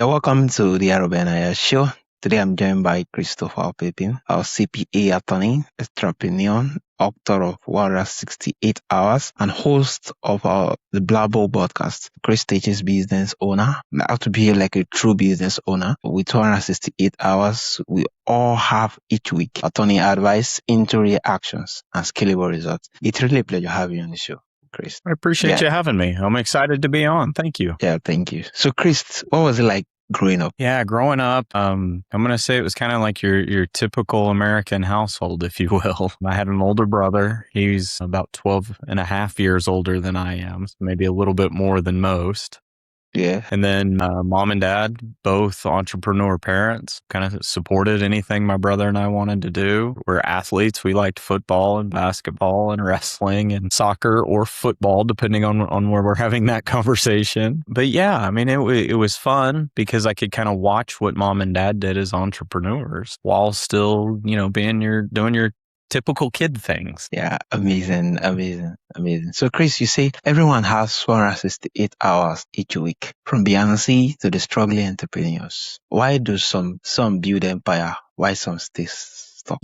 Welcome to the Aro Benaiah Show. Today I'm joined by Christopher Papin, our CPA attorney, entrepreneur, author of 168 Hours, and host of the Blabble podcast. Chris teaches business owner how to be like a true business owner. With 268 hours, we all have each week attorney advice, into real actions, and scalable results. It's really a pleasure having you on the show, Chris. I appreciate you having me. I'm excited to be on. Thank you. Yeah, thank you. So, Chris, what was it like growing up? Yeah, growing up, I'm going to say it was kind of like your typical American household, if you will. I had an older brother. He's about 12 and a half years older than I am, so maybe a little bit more than most. Yeah. And then mom and dad, both entrepreneur parents, kind of supported anything my brother and I wanted to do. We're athletes. We liked football and basketball and wrestling and soccer or football, depending on where we're having that conversation. But yeah, I mean, it was fun because I could kind of watch what mom and dad did as entrepreneurs while still, doing your typical kid things. Yeah, amazing. So, Chris, you say everyone has 168 hours each week, from Beyonce to the struggling entrepreneurs. Why do some build empire? Why some stay stuck?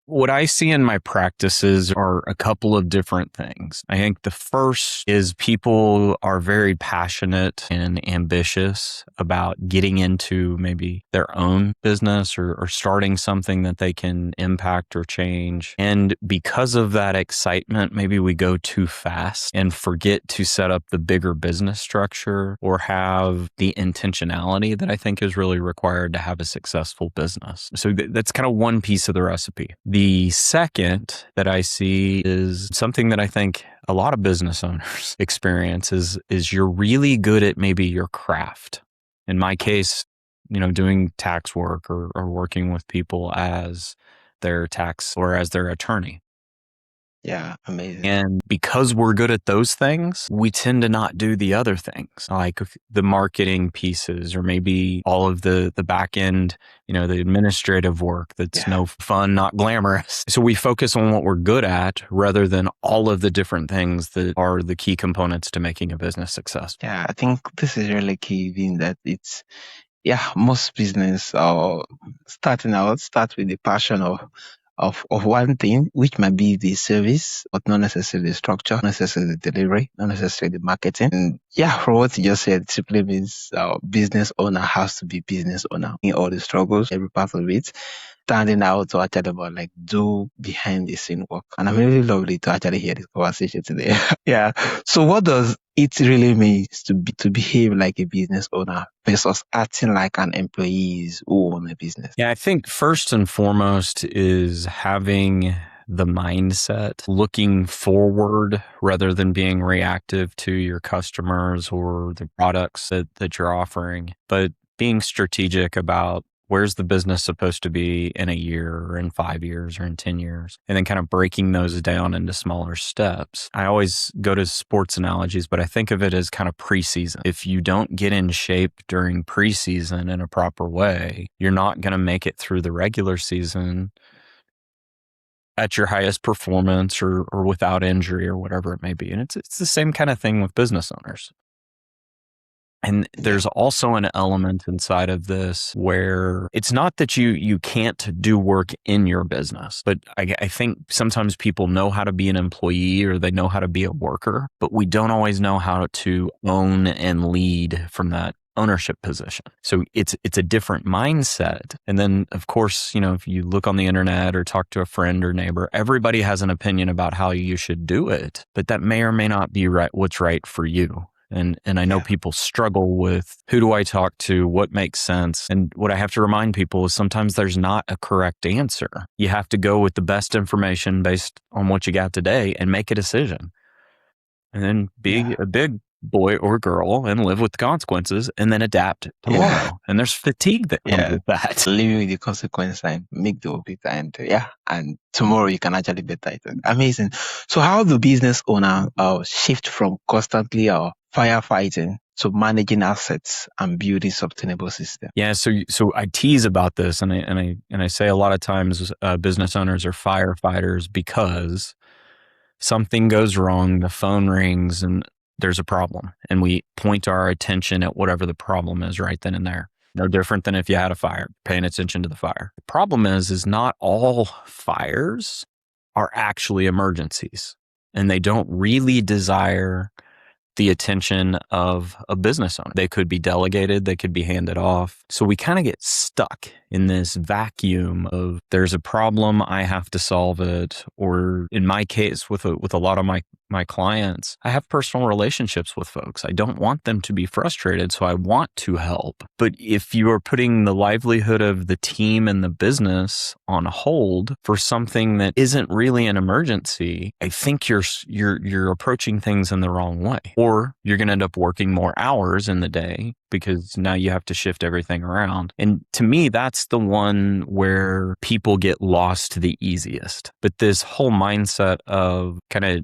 What I see in my practices are a couple of different things. I think the first is people are very passionate and ambitious about getting into maybe their own business or starting something that they can impact or change. And because of that excitement, maybe we go too fast and forget to set up the bigger business structure or have the intentionality that I think is really required to have a successful business. So that's kind of one piece of the recipe. The second that I see is something that I think a lot of business owners experience is you're really good at maybe your craft. In my case, doing tax work or working with people as their tax or as their attorney. Yeah, amazing. And because we're good at those things, we tend to not do the other things, like the marketing pieces or maybe all of the back end, the administrative work that's no fun, not glamorous. So we focus on what we're good at rather than all of the different things that are the key components to making a business successful. Yeah, I think this is really key, being that most business starting out start with the passion of one thing, which might be the service, but not necessarily the structure, not necessarily the delivery, not necessarily the marketing. And from what you just said, simply means business owner has to be business owner in all the struggles, every part of it, standing out to actually about like do behind the scene work. And I'm really lovely to actually hear this conversation today. Yeah. So what does it really mean to behave like a business owner versus acting like an employee who own a business? Yeah, I think first and foremost is having the mindset, looking forward rather than being reactive to your customers or the products that you're offering, but being strategic about where's the business supposed to be in a year or in 5 years or in 10 years, and then kind of breaking those down into smaller steps. I always go to sports analogies, but I think of it as kind of preseason. If you don't get in shape during preseason in a proper way, you're not going to make it through the regular season at your highest performance or without injury or whatever it may be. And it's the same kind of thing with business owners. And there's also an element inside of this where it's not that you can't do work in your business, but I think sometimes people know how to be an employee or they know how to be a worker, but we don't always know how to own and lead from that ownership position. So it's a different mindset. And then of course, if you look on the internet or talk to a friend or neighbor, everybody has an opinion about how you should do it, but that may or may not be what's right for you. And I know people struggle with who do I talk to, what makes sense. And what I have to remind people is sometimes there's not a correct answer. You have to go with the best information based on what you got today and make a decision. And then be a big boy or girl and live with the consequences and then adapt tomorrow. And there's fatigue that comes with that. Living with the consequence and make the better and tomorrow you can actually better it. Amazing. So how do business owner shift from constantly firefighting to managing assets and building sustainable system? Yeah, so I tease about this, and I say a lot of times business owners are firefighters because something goes wrong, the phone rings, and there's a problem, and we point our attention at whatever the problem is right then and there. No different than if you had a fire, paying attention to the fire. The problem is not all fires are actually emergencies, and they don't really desire the attention of a business owner. They could be delegated, they could be handed off. So we kind of get stuck in this vacuum of there's a problem, I have to solve it. Or in my case, with a lot of my clients, I have personal relationships with folks. I don't want them to be frustrated, so I want to help. But if you are putting the livelihood of the team and the business on hold for something that isn't really an emergency, I think you're approaching things in the wrong way. Or you're going to end up working more hours in the day because now you have to shift everything around. And to me, that's the one where people get lost the easiest. But this whole mindset of kind of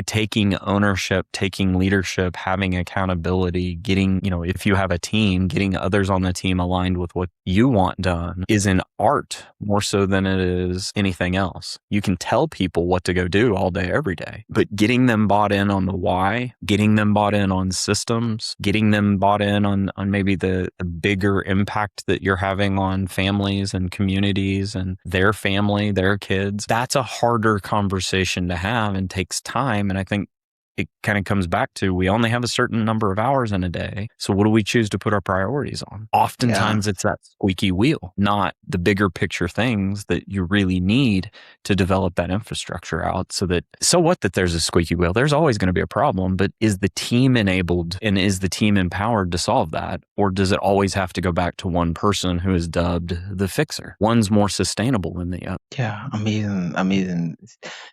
taking ownership, taking leadership, having accountability, getting, if you have a team, getting others on the team aligned with what you want done is an art more so than it is anything else. You can tell people what to go do all day, every day, but getting them bought in on the why, getting them bought in on systems, getting them bought in on maybe the bigger impact that you're having on families and communities and their family, their kids, that's a harder conversation to have and takes time. And I think it kind of comes back to we only have a certain number of hours in a day. So what do we choose to put our priorities on? Oftentimes it's that squeaky wheel, not the bigger picture things that you really need to develop that infrastructure out so what that there's a squeaky wheel. There's always going to be a problem, but is the team enabled and is the team empowered to solve that? Or does it always have to go back to one person who is dubbed the fixer? One's more sustainable than the other. Yeah, amazing.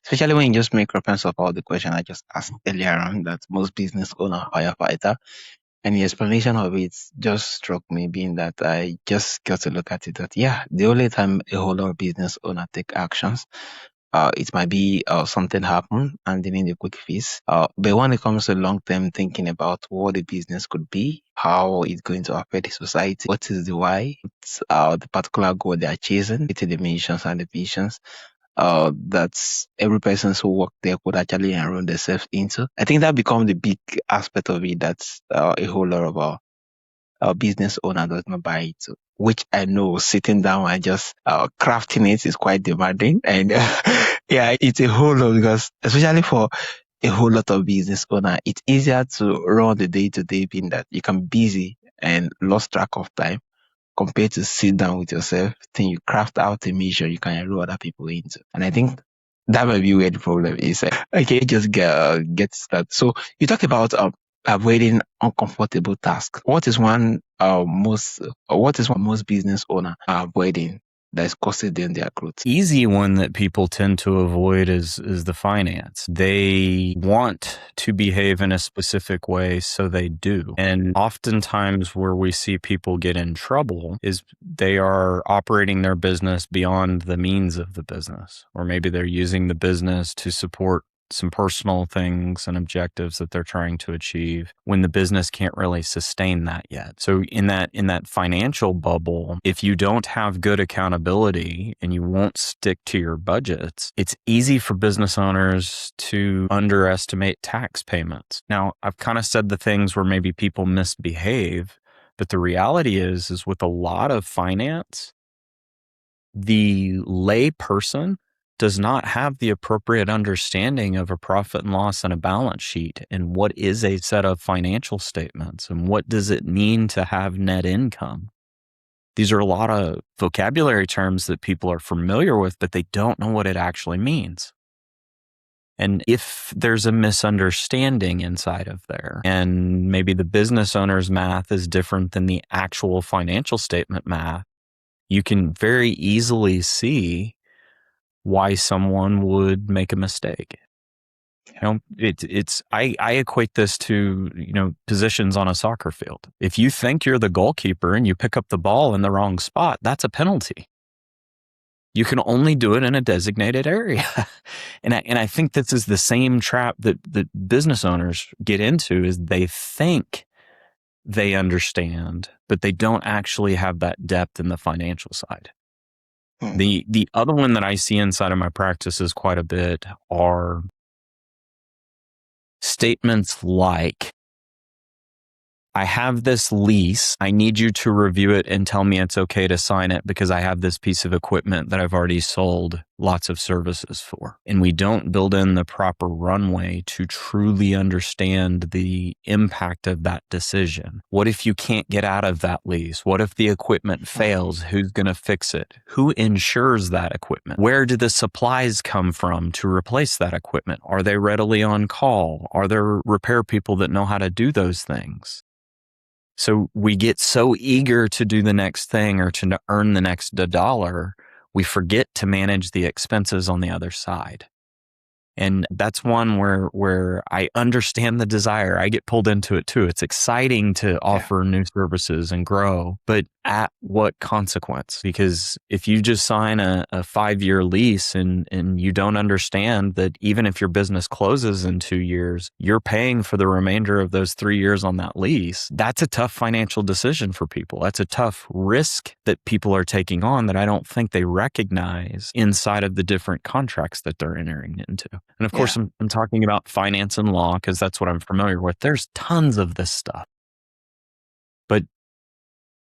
Especially when you just make reference of all the question I just asked earlier on that most business owner firefighter, and the explanation of it just struck me, being that I just got to look at it that the only time a whole lot of business owner take actions, it might be something happen and they need a quick fix. But when it comes to long term thinking about what the business could be, how it's going to affect the society, what is the why, it's, the particular goal they are chasing, it's the missions and the visions. That's every person who work there could actually enroll themselves into. I think that becomes the big aspect of it. That's a whole lot of our business owner does not buy it. So, which I know sitting down and just crafting it is quite demanding. And it's a whole lot, because especially for a whole lot of business owner, it's easier to run the day-to-day, being that you can be busy and lost track of time compared to sit down with yourself, then you craft out a mission you can enroll other people into. And I think that might be where the problem is. Okay, just get started. So you talked about avoiding uncomfortable tasks. What is one most business owner are avoiding that is costing them their growth? Easy one that people tend to avoid is the finance. They want to behave in a specific way, so they do. And oftentimes where we see people get in trouble is they are operating their business beyond the means of the business, or maybe they're using the business to support some personal things and objectives that they're trying to achieve when the business can't really sustain that yet. So in that financial bubble, if you don't have good accountability and you won't stick to your budgets, it's easy for business owners to underestimate tax payments. Now, I've kind of said the things where maybe people misbehave, but the reality is with a lot of finance, the lay person does not have the appropriate understanding of a profit and loss and a balance sheet and what is a set of financial statements and what does it mean to have net income. These are a lot of vocabulary terms that people are familiar with, but they don't know what it actually means. And if there's a misunderstanding inside of there, and maybe the business owner's math is different than the actual financial statement math, you can very easily see why someone would make a mistake. I equate this to, positions on a soccer field. If you think you're the goalkeeper and you pick up the ball in the wrong spot, that's a penalty. You can only do it in a designated area. and I think this is the same trap that business owners get into, is they think they understand, but they don't actually have that depth in the financial side. The other one that I see inside of my practices quite a bit are Statements like, I have this lease. I need you to review it and tell me it's okay to sign it because I have this piece of equipment that I've already sold lots of services for. And we don't build in the proper runway to truly understand the impact of that decision. What if you can't get out of that lease? What if the equipment fails? Who's going to fix it? Who insures that equipment? Where do the supplies come from to replace that equipment? Are they readily on call? Are there repair people that know how to do those things? So we get so eager to do the next thing or to earn the next dollar, we forget to manage the expenses on the other side. And that's one where I understand the desire. I get pulled into it too. It's exciting to offer new services and grow, but at what consequence? Because if you just sign a 5-year lease and you don't understand that even if your business closes in 2 years, you're paying for the remainder of those 3 years on that lease, that's a tough financial decision for people. That's a tough risk that people are taking on that I don't think they recognize inside of the different contracts that they're entering into. And of course, I'm talking about finance and law because that's what I'm familiar with. There's tons of this stuff. But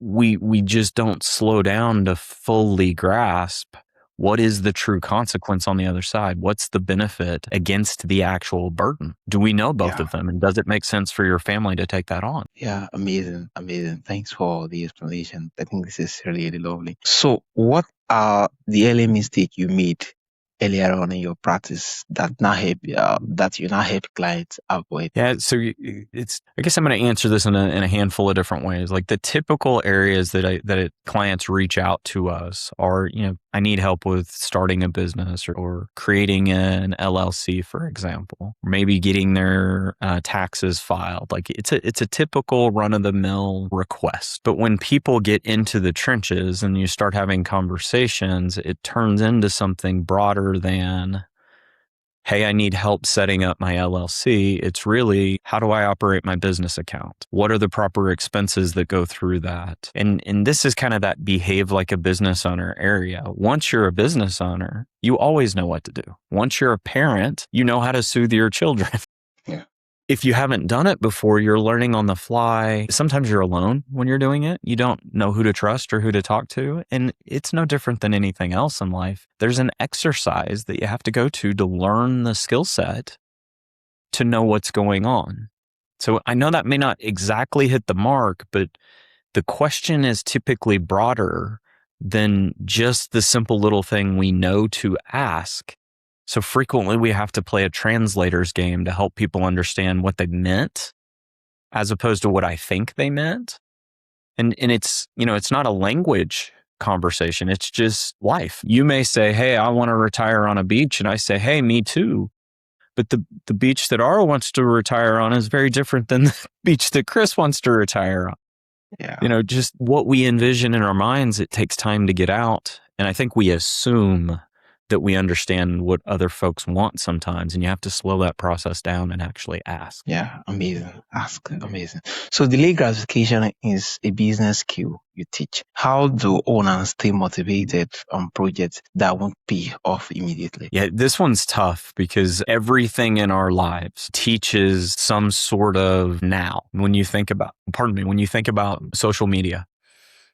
we just don't slow down to fully grasp what is the true consequence on the other side. What's the benefit against the actual burden? Do we know both of them? And does it make sense for your family to take that on? Yeah, amazing. Thanks for the explanation. I think this is really lovely. So what are the early mistakes you made earlier on in your practice that you now help clients avoid? Yeah, so it's. I guess I'm going to answer this in a handful of different ways. Like the typical areas that clients reach out to us are, I need help with starting a business or creating an LLC, for example, or maybe getting their taxes filed. Like it's a typical run of the mill request. But when people get into the trenches and you start having conversations, it turns into something broader than, hey, I need help setting up my LLC. It's really, how do I operate my business account? What are the proper expenses that go through that? And this is kind of that behave like a business owner area. Once you're a business owner, you always know what to do. Once you're a parent, you know how to soothe your children. Yeah. If you haven't done it before, you're learning on the fly. Sometimes you're alone when you're doing it. You don't know who to trust or who to talk to. And it's no different than anything else in life. There's an exercise that you have to go to learn the skill set to know what's going on. So I know that may not exactly hit the mark, but the question is typically broader than just the simple little thing we know to ask. So frequently we have to play a translator's game to help people understand what they meant as opposed to what I think they meant. And it's, it's not a language conversation. It's just life. You may say, hey, I want to retire on a beach. And I say, hey, me too. But the beach that Aro wants to retire on is very different than the beach that Chris wants to retire on. Yeah. Just what we envision in our minds, it takes time to get out. And I think we assume that we understand what other folks want sometimes, and you have to slow that process down and actually ask. Yeah, amazing. Ask, amazing. So delayed gratification is a business skill you teach. How do owners stay motivated on projects that won't pay off immediately? Yeah, this one's tough because everything in our lives teaches some sort of now. When you think about social media,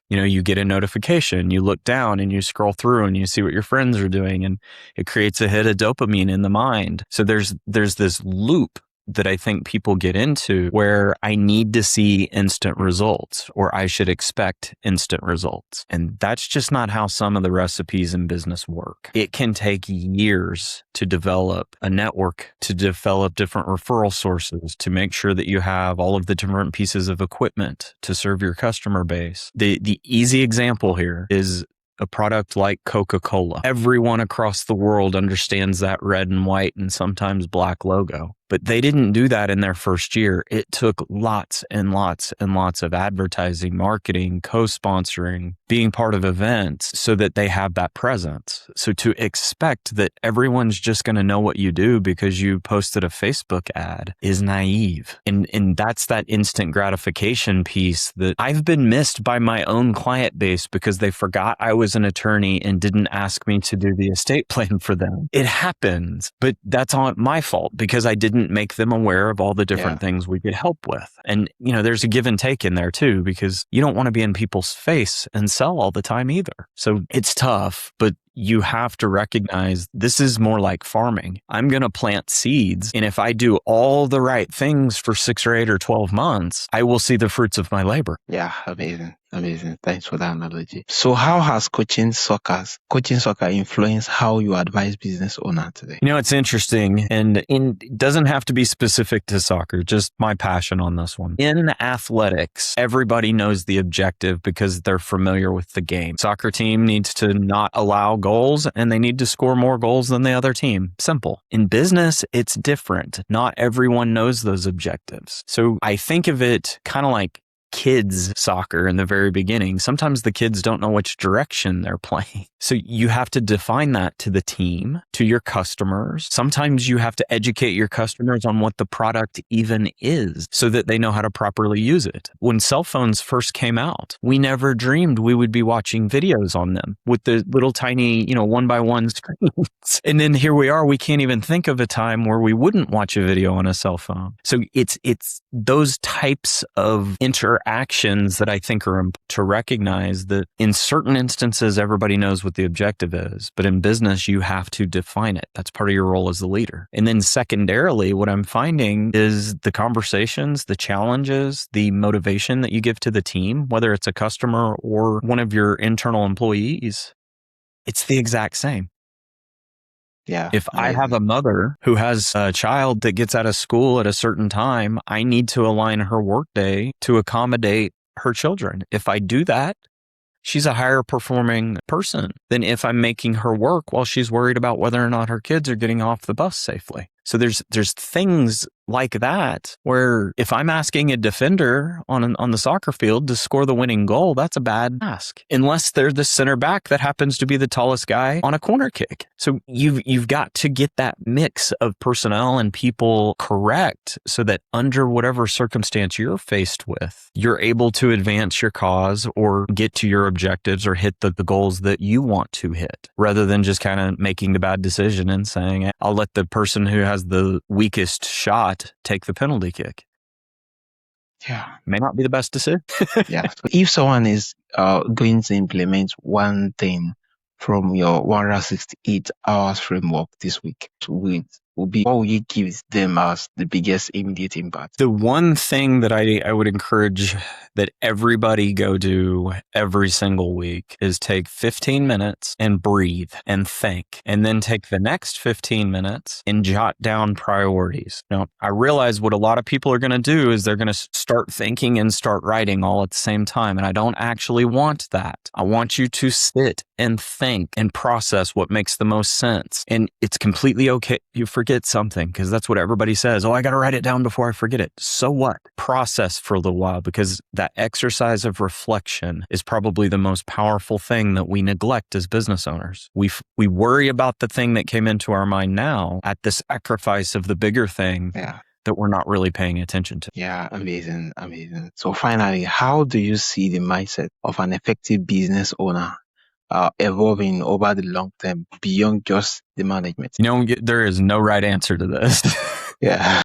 you get a notification, you look down and you scroll through and you see what your friends are doing, and it creates a hit of dopamine in the mind. So there's this loop that I think people get into where I need to see instant results, or I should expect instant results. And that's just not how some of the recipes in business work. It can take years to develop a network, to develop different referral sources, to make sure that you have all of the different pieces of equipment to serve your customer base. The easy example here is a product like Coca-Cola. Everyone across the world understands that red and white and sometimes black logo. But they didn't do that in their first year. It took lots and lots and lots of advertising, marketing, co-sponsoring, being part of events so that they have that presence. So to expect that everyone's just going to know what you do because you posted a Facebook ad is naive. And that's that instant gratification piece that I've been missed by my own client base because they forgot I was an attorney and didn't ask me to do the estate plan for them. It happens, but that's not my fault because I didn't wouldn't make them aware of all the different things we could help with. And, there's a give and take in there too, because you don't want to be in people's face and sell all the time either. So it's tough, but you have to recognize this is more like farming. I'm going to plant seeds. And if I do all the right things for 6 or 8 or 12 months, I will see the fruits of my labor. Yeah, amazing. Amazing. Thanks for that analogy. So how has coaching soccer influenced how you advise business owners today? It's interesting, and it doesn't have to be specific to soccer, just my passion on this one. In athletics, everybody knows the objective because they're familiar with the game. Soccer team needs to not allow goals, and they need to score more goals than the other team. Simple. In business, it's different. Not everyone knows those objectives. So I think of it kind of like kids soccer in the very beginning. Sometimes the kids don't know which direction they're playing. So you have to define that to the team, to your customers. Sometimes you have to educate your customers on what the product even is so that they know how to properly use it. When cell phones first came out, we never dreamed we would be watching videos on them with the little tiny, 1x1 screens. And then here we are, we can't even think of a time where we wouldn't watch a video on a cell phone. So it's those types of interactions that I think are important to recognize that in certain instances, everybody knows what the objective is, but in business, you have to define it. That's part of your role as the leader. And then secondarily, what I'm finding is the conversations, the challenges, the motivation that you give to the team, whether it's a customer or one of your internal employees, it's the exact same. Yeah. If I have a mother who has a child that gets out of school at a certain time, I need to align her workday to accommodate her children. If I do that, she's a higher performing person than if I'm making her work while she's worried about whether or not her kids are getting off the bus safely. So there's things like that where if I'm asking a defender on the soccer field to score the winning goal, that's a bad ask. Unless they're the center back that happens to be the tallest guy on a corner kick. So you've got to get that mix of personnel and people correct so that under whatever circumstance you're faced with, you're able to advance your cause or get to your objectives or hit the goals that you want to hit, rather than just kind of making the bad decision and saying, I'll let the person who has the weakest shot take the penalty kick. Yeah. May not be the best decision. Yeah. So if someone is going to implement one thing from your 168 hours framework this week, what will you give them as the biggest immediate impact? The one thing that I would encourage that everybody go do every single week is take 15 minutes and breathe and think, and then take the next 15 minutes and jot down priorities. Now, I realize what a lot of people are going to do is they're going to start thinking and start writing all at the same time. And I don't actually want that. I want you to sit and think and process what makes the most sense. And it's completely okay. You forget something because that's what everybody says. Oh, I got to write it down before I forget it. So what? Process for a little while, because that exercise of reflection is probably the most powerful thing that we neglect as business owners. We worry about the thing that came into our mind now at the sacrifice of the bigger thing. Yeah. That we're not really paying attention to. Yeah, amazing. So finally, how do you see the mindset of an effective business owner evolving over the long term beyond just the management? There is no right answer to this. Yeah.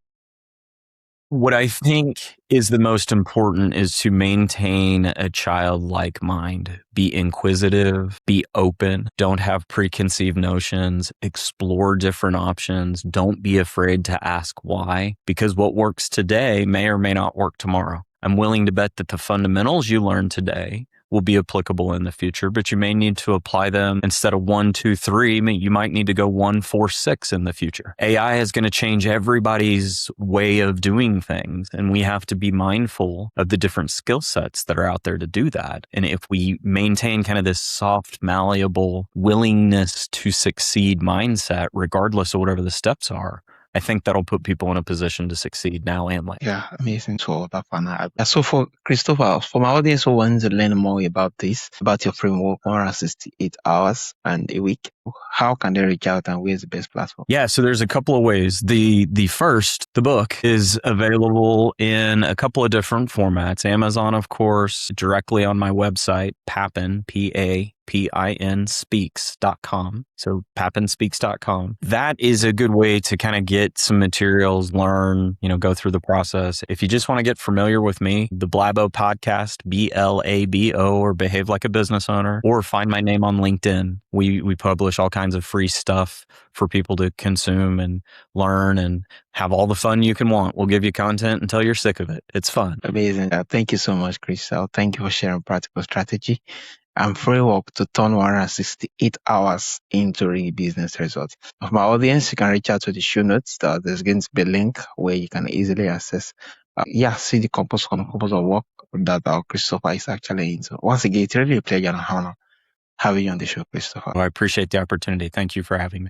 What I think is the most important is to maintain a childlike mind. Be inquisitive, be open, don't have preconceived notions, explore different options, don't be afraid to ask why, because what works today may or may not work tomorrow. I'm willing to bet that the fundamentals you learn today will be applicable in the future, but you may need to apply them instead of 1, 2, 3. You might need to go 1, 4, 6 in the future. AI is going to change everybody's way of doing things, and we have to be mindful of the different skill sets that are out there to do that. And if we maintain kind of this soft, malleable willingness to succeed mindset, regardless of whatever the steps are, I think that'll put people in a position to succeed now and later. Yeah, amazing. So for Christopher, for my audience who wants to learn more about this, about your framework, 168 hours and a week, how can they reach out and where's the best platform? Yeah, so there's a couple of ways. The first, the book, is available in a couple of different formats. Amazon, of course, directly on my website, Papin, Papin, speaks.com. So papinspeaks.com. That is a good way to kind of get some materials, learn, go through the process. If you just want to get familiar with me, the Blabo podcast, BLABO, or Behave Like a Business Owner, or find my name on LinkedIn. We publish all kinds of free stuff for people to consume and learn and have all the fun you can want. We'll give you content until you're sick of it. It's fun. Amazing. Thank you so much, Chris. Thank you for sharing practical strategy and framework to turn 168 hours into real business results. Of my audience, you can reach out to the show notes. There's going to be a link where you can easily access, see the purpose of work that Christopher is actually into. Once again, it's really a pleasure and honor having you on the show, Christopher. Well, I appreciate the opportunity. Thank you for having me.